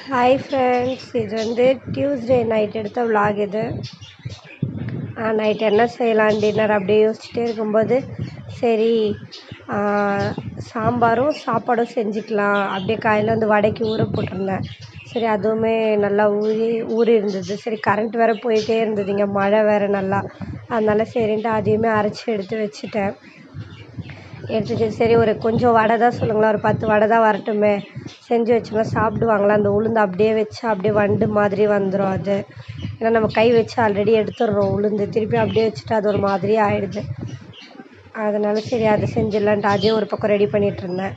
Hi friends, இது Tuesday night எடுத்த vlog இது. நைட் என்ன செய்யலாம் டின்னர் அப்படியே யோசிச்சுட்டே இருக்கும்போது சரி சாம்பாரும் சாப்பாடும் செஞ்சுக்கலாம். அப்படியே காலையில் வடைக்கு ஊற போட்டிருந்தேன். சரி அதுவுமே நல்லா ஊறி இருந்தது. சரி கரண்ட் வேறு போயிட்டே இருந்தது, இங்கே மழை வேறு நல்லா. அதனால சரின்ட்டு அதையுமே அரைச்சி எடுத்து வச்சுட்டேன். எடுத்துட்டு சரி ஒரு கொஞ்சம் வடை தான் சொல்லுங்களேன், ஒரு 10 வடை தான் வரட்டுமே, செஞ்சு வச்சோம்னா சாப்பிடுவாங்களா. அந்த உளுந்து அப்படியே வச்சா அப்படியே வண்டு மாதிரி வந்துடும் அது. ஏன்னா நம்ம கை வச்சு ஆல்ரெடி எடுத்துடுறோம் உளுந்து, திருப்பி அப்படியே வச்சுட்டு அது ஒரு மாதிரி ஆகிடுது. அதனால சரி அதை செஞ்சிடலான்ட்டு அதையும் ஒரு பக்கம் ரெடி பண்ணிகிட்ருந்தேன்.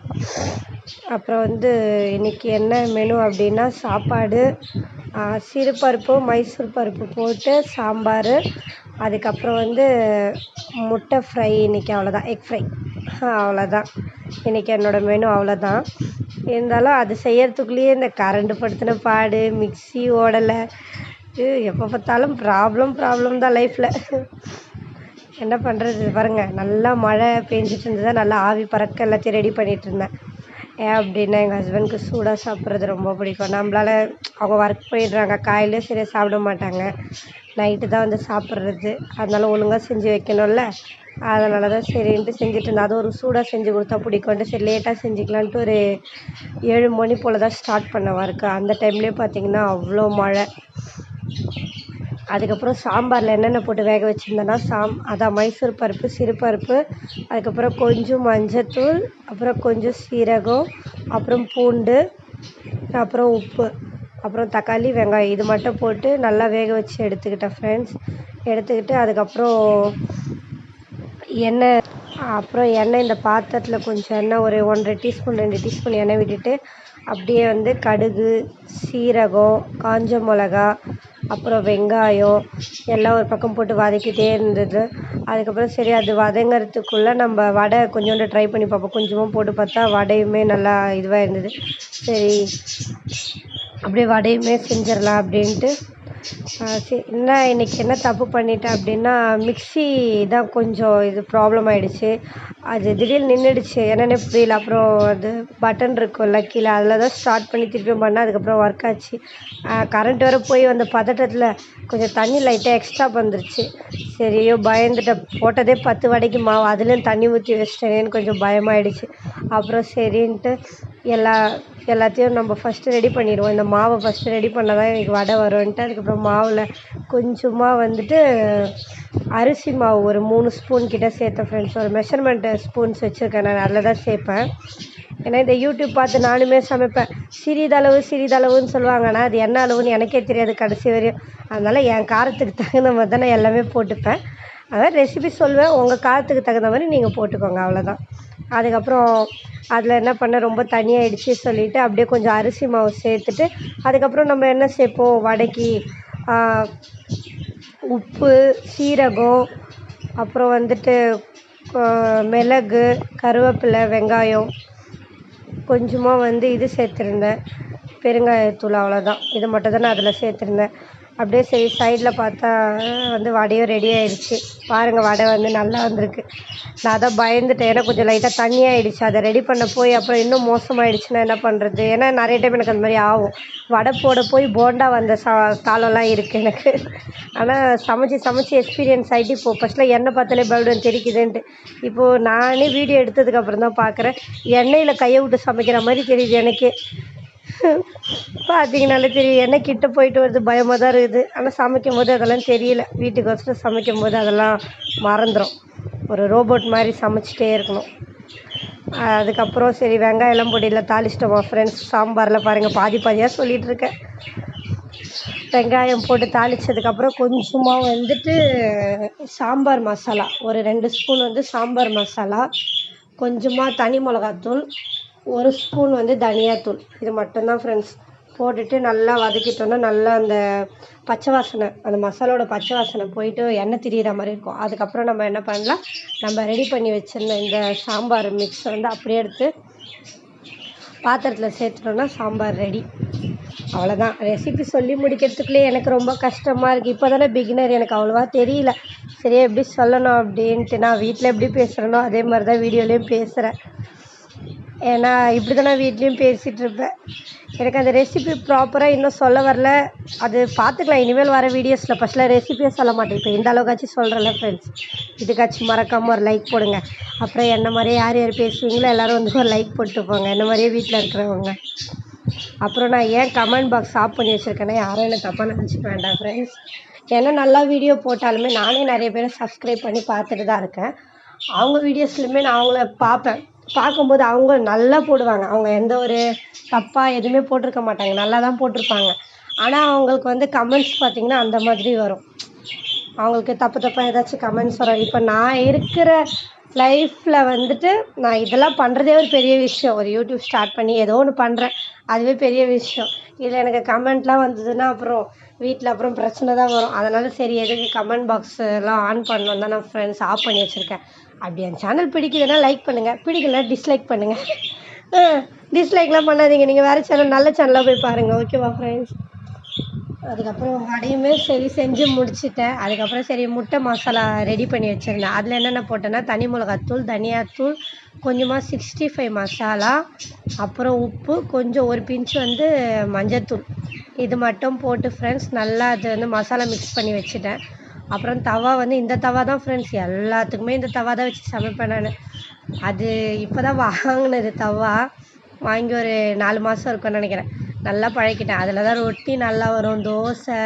அப்புறம் இன்றைக்கி என்ன மெனு அப்படின்னா, சாப்பாடு, சிறுபருப்பு மைசூர் பருப்பு போட்டு சாம்பார், அதுக்கப்புறம் முட்டை ஃப்ரை. இன்றைக்கி அவ்வளோதான், எக் ஃப்ரை. அவ்வளோதான் இன்றைக்கி என்னோடய மெனு, அவ்வளோதான். இருந்தாலும் அது செய்யறதுக்குள்ளேயே இந்த கரண்ட் படுத்தின பாடு, மிக்ஸி ஓடலை, எப்போ பார்த்தாலும் ப்ராப்ளம் தான் லைஃப்பில். என்ன பண்ணுறது பாருங்கள், நல்லா மழை பெஞ்சிட்டு இருந்தது, நல்லா ஆவி பறக்க எல்லாத்தையும் ரெடி பண்ணிகிட்டு இருந்தேன். ஏன் அப்படின்னா எங்கள் ஹஸ்பண்டுக்கு சூடாக சாப்பிட்றது ரொம்ப பிடிக்கும். நம்மளால் அவங்க ஒர்க் போயிடுறாங்க, காலையிலே சரியாக சாப்பிட மாட்டாங்க, நைட்டு தான் சாப்பிட்றது. அதனால ஒழுங்காக செஞ்சு வைக்கணும்ல, அதனால தான் சரின்ட்டு செஞ்சுட்டு இருந்தேன். அது ஒரு சூடாக செஞ்சு கொடுத்தா பிடிக்கும்ட்டு சரி லேட்டாக செஞ்சுக்கலான்ட்டு ஒரு 7 மணி போல் தான் ஸ்டார்ட் பண்ண ஒர்க்கு. அந்த டைம்லேயே பார்த்திங்கன்னா அவ்வளோ மழை. அதுக்கப்புறம் சாம்பாரில் என்னென்ன போட்டு வேக வச்சுருந்தேன்னா, அதான் மைசூர் பருப்பு, சிறுபருப்பு, அதுக்கப்புறம் கொஞ்சம் மஞ்சத்தூள், அப்புறம் கொஞ்சம் சீரகம், அப்புறம் பூண்டு, அப்புறம் உப்பு, அப்புறம் தக்காளி, வெங்காயம், இது மட்டும் போட்டு நல்லா வேக வச்சு எடுத்துக்கிட்டேன் ஃப்ரெண்ட்ஸ். எடுத்துக்கிட்டு அதுக்கப்புறம் எண்ணெய் இந்த பாத்திரத்தில் கொஞ்சம் எண்ணெய், ஒரு 1.5 டீஸ்பூன் 2 டீஸ்பூன் எண்ணெய் விட்டுட்டு, அப்படியே கடுகு, சீரகம், காஞ்ச மிளகா, அப்புறம் வெங்காயம் எல்லாம் ஒரு பக்கம் போட்டு வதக்கிட்டே இருந்தது. அதுக்கப்புறம் சரி அது வதங்கிறதுக்குள்ளே நம்ம வடை கொஞ்சோண்டு ட்ரை பண்ணி பார்ப்போம். கொஞ்சமாக போட்டு பார்த்தா வடையுமே நல்லா இதுவாக இருந்தது. சரி அப்படியே வடையுமே செஞ்சிடலாம் அப்படின்ட்டு இன்றைக்கி என்ன தப்பு பண்ணிட்டேன் அப்படின்னா, மிக்ஸி தான் கொஞ்சம் இது ப்ராப்ளம் ஆகிடுச்சு. அது திடீர்னு நின்றுடுச்சு, என்னென்னே புரியல. அப்புறம் அது பட்டன் இருக்கும்ல கீழே, அதில் தான் ஸ்டார்ட் பண்ணி திருப்பியும் பண்ணேன். அதுக்கப்புறம் ஒர்க் ஆச்சு. கரண்ட் வேறு போய் வந்த பதட்டத்தில் கொஞ்சம் தண்ணி லைட்டாக எக்ஸ்ட்ரா வந்துருச்சு. சரியோ பயந்துட்டேன், போட்டதே 10 வடைக்கு மாவு, அதுலேயும் தண்ணி ஊற்றி வச்சிட்டேனேன்னு கொஞ்சம் பயமாயிடுச்சு. அப்புறம் சரின்ட்டு எல்லாத்தையும் நம்ம ஃபஸ்ட்டு ரெடி பண்ணிடுவோம். இந்த மாவை ஃபஸ்ட்டு ரெடி பண்ணால் தான் எனக்கு வடை வரும்ன்ட்டு, அதுக்கப்புறம் மாவில் கொஞ்சமாக அரிசி மாவு ஒரு 3 ஸ்பூன் கிட்ட சேர்த்தேன் ஃப்ரெண்ட்ஸ். ஒரு மெஷர்மெண்ட்டு ஸ்பூன்ஸ் வச்சுருக்கேன், நான் அதில் தான் சேர்ப்பேன். ஏன்னா இந்த யூடியூப் பார்த்து நானுமே சமைப்பேன். சிறிதளவுன்னு சொல்லுவாங்க, ஆனால் அது என்ன அளவுன்னு எனக்கே தெரியாது கடைசி வரையும். அதனால் என் காரத்துக்கு தகுந்த மாதிரி தான் நான் எல்லாமே போட்டுப்பேன். அதான் ரெசிபி சொல்லுவேன், உங்கள் காரத்துக்கு தகுந்த மாதிரி நீங்கள் போட்டுக்கோங்க, அவ்வளோதான். அதுக்கப்புறம் அதில் என்ன பண்ணேன், ரொம்ப தண்ணியாகிடுச்சு சொல்லிவிட்டு அப்படியே கொஞ்சம் அரிசி மாவு சேர்த்துட்டு, அதுக்கப்புறம் நம்ம என்ன சேர்ப்போம் வடைக்கு, உப்பு, சீரகம், அப்புறம் மிளகு, கருவேப்பிலை, வெங்காயம், கொஞ்சமாக இது சேர்த்துருந்தேன், பெருங்காயத்தூள், அவ்வளோதான். இது மட்டும் தான் நான் அதில் சேர்த்துருந்தேன். அப்படியே சரி சைடில் பார்த்தா வடையும் ரெடி ஆகிடுச்சு. பாருங்கள், வடை நல்லா வந்திருக்கு. நான் தான் பயந்துட்டேன், ஏன்னா கொஞ்சம் லைட்டாக தண்ணி ஆகிடுச்சு. அதை ரெடி பண்ண போய் அப்புறம் இன்னும் மோசமாகிடுச்சுன்னா என்ன பண்ணுறது. ஏன்னா நிறைய டைம் எனக்கு அந்த மாதிரி ஆகும். வடை போட போய் போண்டா வந்த காலம்லாம் இருக்குது எனக்கு. ஆனால் சமைச்சி எக்ஸ்பீரியன்ஸ் ஆகிட்டு இப்போது ஃபஸ்ட்டில் எண்ணெய் பார்த்தாலே பயப்படுவேன் தெரிக்குதுன்ட்டு. இப்போது நானே வீடியோ எடுத்ததுக்கப்புறம் தான் பார்க்குறேன், எண்ணெயில் கையை விட்டு சமைக்கிற மாதிரி தெரியுது எனக்கே. பார்த்தீங்கனாலே தெரியும், எண்ணெய் கிட்ட போயிட்டு வருது, பயமாக தான் இருக்குது. ஆனால் சமைக்கும் போது அதெல்லாம் தெரியல. வீட்டுக்கு வச்சுட்டு சமைக்கும் போது அதெல்லாம் மறந்துடும். ஒரு ரோபோட் மாதிரி சமைச்சிட்டே இருக்கணும். அதுக்கப்புறம் சரி வெங்காயம்லாம் போட்டியில் தாளிச்சிட்டோமா ஃப்ரெண்ட்ஸ். சாம்பாரில் பாருங்கள், பாதியாக சொல்லிகிட்டு இருக்கேன். வெங்காயம் போட்டு தாளித்ததுக்கப்புறம் கொஞ்சமாக சாம்பார் மசாலா, ஒரு 2 ஸ்பூன் சாம்பார் மசாலா, கொஞ்சமாக தனி மிளகாத்தூள், 1 ஸ்பூன் தனியாத்தூள், இது மட்டும்தான் ஃப்ரெண்ட்ஸ். போட்டுட்டு நல்லா வதக்கிட்டோன்னா நல்லா அந்த பச்சை வாசனை, அந்த மசாலாவோட பச்சை வாசனை போயிட்டு எண்ணெய் திரியிற மாதிரி இருக்கும். அதுக்கப்புறம் நம்ம என்ன பண்ணலாம், நம்ம ரெடி பண்ணி வச்சுருந்த இந்த சாம்பார் மிக்ஸை அப்படியே எடுத்து பாத்திரத்தில் சேர்த்துட்டோன்னா சாம்பார் ரெடி. அவ்வளோதான். ரெசிபி சொல்லி முடிக்கிறதுக்குள்ளே எனக்கு ரொம்ப கஷ்டமாக இருக்குது. இப்போ தானே பிகினர், எனக்கு அவ்வளோவா தெரியல. சரியா எப்படி சொல்லணும் அப்படின்ட்டு, நான் வீட்டில் எப்படி பேசுகிறேனோ அதே மாதிரி தான் வீடியோலேயும் பேசுகிறேன். ஏன்னா இப்படி தான் நான் வீட்லேயும் பேசிகிட்டு இருப்பேன். எனக்கு அந்த ரெசிபி ப்ராப்பராக இன்னும் சொல்ல வரல. அது பார்த்துக்கலாம் இனிமேல் வர வீடியோஸில். ஃபஸ்ட்டில் ரெசிபியே சொல்ல மாட்டேன். இப்போ இந்த அளவுக்காச்சும் சொல்கிறேன்ல ஃப்ரெண்ட்ஸ். இதுக்காச்சும் மறக்காமல் ஒரு லைக் போடுங்க. அப்புறம் என்ன மாதிரியே யார் யார் பேசுவீங்களோ எல்லோரும் வந்து ஒரு லைக் போட்டு போங்க, என்ன மாதிரியே வீட்டில் இருக்கிறவங்க. அப்புறம் நான் ஏன் கமெண்ட் பாக்ஸ் ஆஃப் பண்ணி வச்சுருக்கேன்னா யாரும் என்ன தப்பாக நினச்சிக்க வேண்டாம் ஃப்ரெண்ட்ஸ். ஏன்னா நல்லா வீடியோ போட்டாலுமே நானே நிறைய பேரை சப்ஸ்கிரைப் பண்ணி பார்த்துட்டு தான் இருக்கேன். அவங்க வீடியோஸ்லையுமே நான் அவங்கள பார்ப்பேன். பார்க்கும்போது அவங்க நல்லா போடுவாங்க. அவங்க எந்த ஒரு தப்பாக எதுவுமே போட்டிருக்க மாட்டாங்க, நல்லா தான் போட்டிருப்பாங்க. ஆனால் அவங்களுக்கு வந்து கமெண்ட்ஸ் பார்த்திங்கன்னா அந்த மாதிரி வரும். அவங்களுக்கு தப்பாக ஏதாச்சும் கமெண்ட்ஸ் வரும். இப்போ நான் இருக்கிற லைஃப்பில் வந்துட்டு நான் இதெல்லாம் பண்ணுறதே ஒரு பெரிய விஷயம். ஒரு யூடியூப் ஸ்டார்ட் பண்ணி ஏதோ ஒன்று பண்ணுறேன், அதுவே பெரிய விஷயம். இதில் எனக்கு கமெண்ட்லாம் வந்ததுன்னா அப்புறம் வீட்டில் அப்புறம் பிரச்சனை தான் வரும். அதனால் சரி எதுக்கு கமெண்ட் பாக்ஸெல்லாம் ஆன் பண்ணணும் தான் நான் ஃப்ரெண்ட்ஸ் ஆஃப் பண்ணி வச்சுருக்கேன். அப்படி என் சேனல் பிடிக்குதுன்னா லைக் பண்ணுங்கள், பிடிக்கல டிஸ்லைக் பண்ணுங்கள். டிஸ்லைக்லாம் பண்ணாதீங்க. நீங்கள் வேறு சேனல் நல்ல சேனலாக போய் பாருங்கள், ஓகேவா ஃப்ரெண்ட்ஸ். அதுக்கப்புறம் வடையுமே சரி செஞ்சு முடிச்சிட்டேன். அதுக்கப்புறம் சரி முட்டை மசாலா ரெடி பண்ணி வச்சுருந்தேன். அதில் என்னென்ன போட்டேன்னா தனி மிளகாத்தூள், தனியாத்தூள், கொஞ்சமாக 65 மசாலா, அப்புறம் உப்பு, கொஞ்சம் ஒரு பிஞ்ச் வந்து மஞ்சத்தூள், இது மட்டும் போட்டு ஃப்ரெண்ட்ஸ் நல்லா அது வந்து மசாலா மிக்ஸ் பண்ணி வச்சுட்டேன். அப்புறம் தவா வந்து இந்த தவா தான் ஃப்ரெண்ட்ஸ், எல்லாத்துக்குமே இந்த தவா தான் வச்சு சமைப்பேன் நான். அது இப்போ தான் வாங்கினது தவா, வாங்கி ஒரு 4 மாதம் இருக்கும்னு நினைக்கிறேன். நல்லா பழக்கிட்டேன். அதில் தான் ரொட்டி நல்லா வரும், தோசை,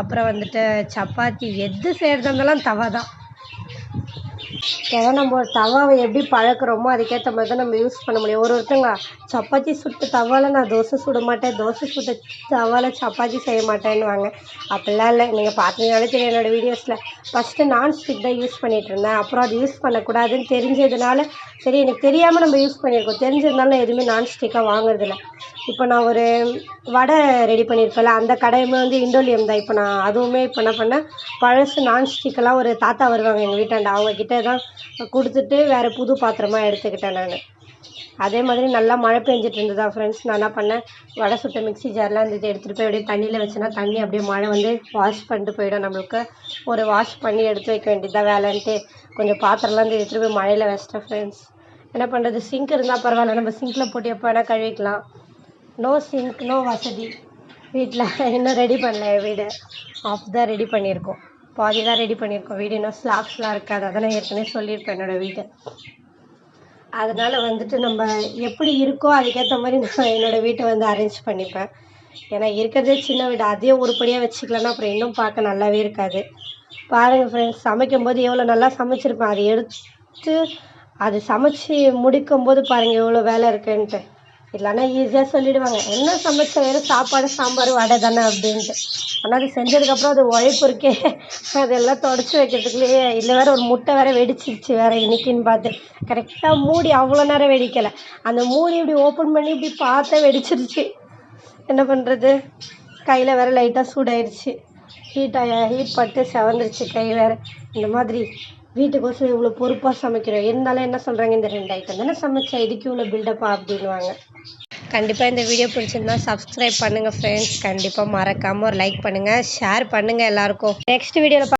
அப்புறம் வந்துட்டு சப்பாத்தி, எது செய்கிறதா இருந்தாலும் தவா தான். ஏன்னா நம்ம தவாவை எப்படி பழக்கிறோமோ அதுக்கேற்ற மாதிரி தான் நம்ம யூஸ் பண்ண முடியும். ஒருத்தவங்க சப்பாத்தி சுட்டு தவாவில் நான் தோசை சுட மாட்டேன், தோசை சுட்ட தவாவில் சப்பாத்தி செய்ய மாட்டேன்னுவாங்க. அப்படிலாம் இல்லை. நீங்கள் பார்த்தீங்கன்னாலே தெரியும் என்னோடய வீடியோஸில். ஃபஸ்ட்டு நான்ஸ்டிக் தான் யூஸ் பண்ணிகிட்டு இருந்தேன். அப்புறம் அது யூஸ் பண்ணக்கூடாதுன்னு தெரிஞ்சதுனால சரி எனக்கு தெரியாமல் நம்ம யூஸ் பண்ணியிருக்கோம், தெரிஞ்சதுனால நான் எதுவுமே நான்ஸ்டிக்காக வாங்குறதில்ல. இப்போ நான் ஒரு வடை ரெடி பண்ணியிருப்பேன்ல, அந்த கடையுமே வந்து இண்டோலியம் தான். இப்போ நான் அதுவுமே இப்போ என்ன பண்ணேன், பழசு நான்ஸ்டிக்கெல்லாம் ஒரு தாத்தா வருவாங்க எங்கள் வீட்டாண்ட, அவங்கக்கிட்ட தான் கொடுத்துட்டு வேறு புது பாத்திரமாக எடுத்துக்கிட்டேன் நான். அதே மாதிரி நல்லா மழை பெஞ்சிட்டு இருந்ததா ஃப்ரெண்ட்ஸ். நான் என்ன பண்ணேன், வடை சுட்ட மிக்ஸி ஜார்லாம் இருந்தது எடுத்துகிட்டு போய் அப்படியே தண்ணியில் வச்சேன்னா தண்ணி அப்படியே மழை வந்து வாஷ் பண்ணிட்டு போயிடும். நம்மளுக்கு ஒரு வாஷ் பண்ணி எடுத்து வைக்க வேண்டியதுதான் வேலைன்ட்டு கொஞ்சம் பாத்திரம்லாம் வந்து எடுத்துகிட்டு போய் மழையில் வச்சிட்டேன் ஃப்ரெண்ட்ஸ். என்ன பண்ணுறது, சிங்க் இருந்தால் பரவாயில்ல, நம்ம சிங்கில் போட்டு எப்போ வேணால் கழுவிக்கலாம். நோ சிங்க், நோ வசதி வீட்டில். இன்னும் ரெடி பண்ணல, வீடு ஆஃப் தான் ரெடி பண்ணியிருக்கோம், பாதி தான் ரெடி பண்ணியிருக்கோம். வீடு இன்னும் ஸ்லாப்ஸ்லாம் இருக்காது, அதை நான் ஏற்கனவே சொல்லியிருப்பேன் என்னோடய வீட்டை. அதனால் வந்துட்டு நம்ம எப்படி இருக்கோ அதுக்கேற்ற மாதிரி நான் என்னோடய வீட்டை வந்து அரேஞ்ச் பண்ணிப்பேன். ஏன்னா இருக்கிறதே சின்ன வீடு, அதே உருப்படியாக வச்சுக்கலன்னா அப்புறம் இன்னும் பார்க்க நல்லாவே இருக்காது. பாருங்கள் ஃப்ரெண்ட்ஸ், சமைக்கும்போது எவ்வளோ நல்லா சமைச்சிருப்பேன், அதை எடுத்து அது சமைச்சி முடிக்கும்போது பாருங்கள் எவ்வளோ வேலை இருக்குன்ட்டு. இல்லைன்னா ஈஸியாக சொல்லிவிடுவாங்க, என்ன சமைச்ச வெறும் சாப்பாடு சாம்பார் வடை தானே அப்படின்ட்டு. ஆனால் அது செஞ்சதுக்கப்புறம் அது உழைப்பு இருக்கே, அதெல்லாம் தொடச்சி வைக்கிறதுக்குள்ளேயே. இல்லை வேறு ஒரு முட்டை வேறு வெடிச்சிருச்சு வேறு இன்றைக்கின்னு பார்த்து. கரெக்டாக மூடி அவ்வளோ நேரம் வெடிக்கலை, அந்த மூடி இப்படி ஓப்பன் பண்ணி இப்படி பார்த்தா வெடிச்சிருச்சு. என்ன பண்ணுறது, கையில் வேறு லைட்டாக சூடாயிடுச்சு, ஹீட் பட்டு செவந்துருச்சு கை வேறு. இந்த மாதிரி வீட்டுக்கோசம் இவ்வளோ பொறுப்பாக சமைக்கிறோம், இருந்தாலும் என்ன சொல்கிறாங்க, இந்த 2 ஐட்டம் தானே சமைச்சா இதுக்கு இவ்வளோ பில்டப்பா அப்படின்வாங்க. கண்டிப்பாக இந்த வீடியோ பிடிச்சிருந்தா சப்ஸ்கிரைப் பண்ணுங்கள் ஃப்ரெண்ட்ஸ். கண்டிப்பாக மறக்காமல் ஒரு லைக் பண்ணுங்கள், ஷேர் பண்ணுங்கள் எல்லாருக்கும். நெக்ஸ்ட் வீடியோவில்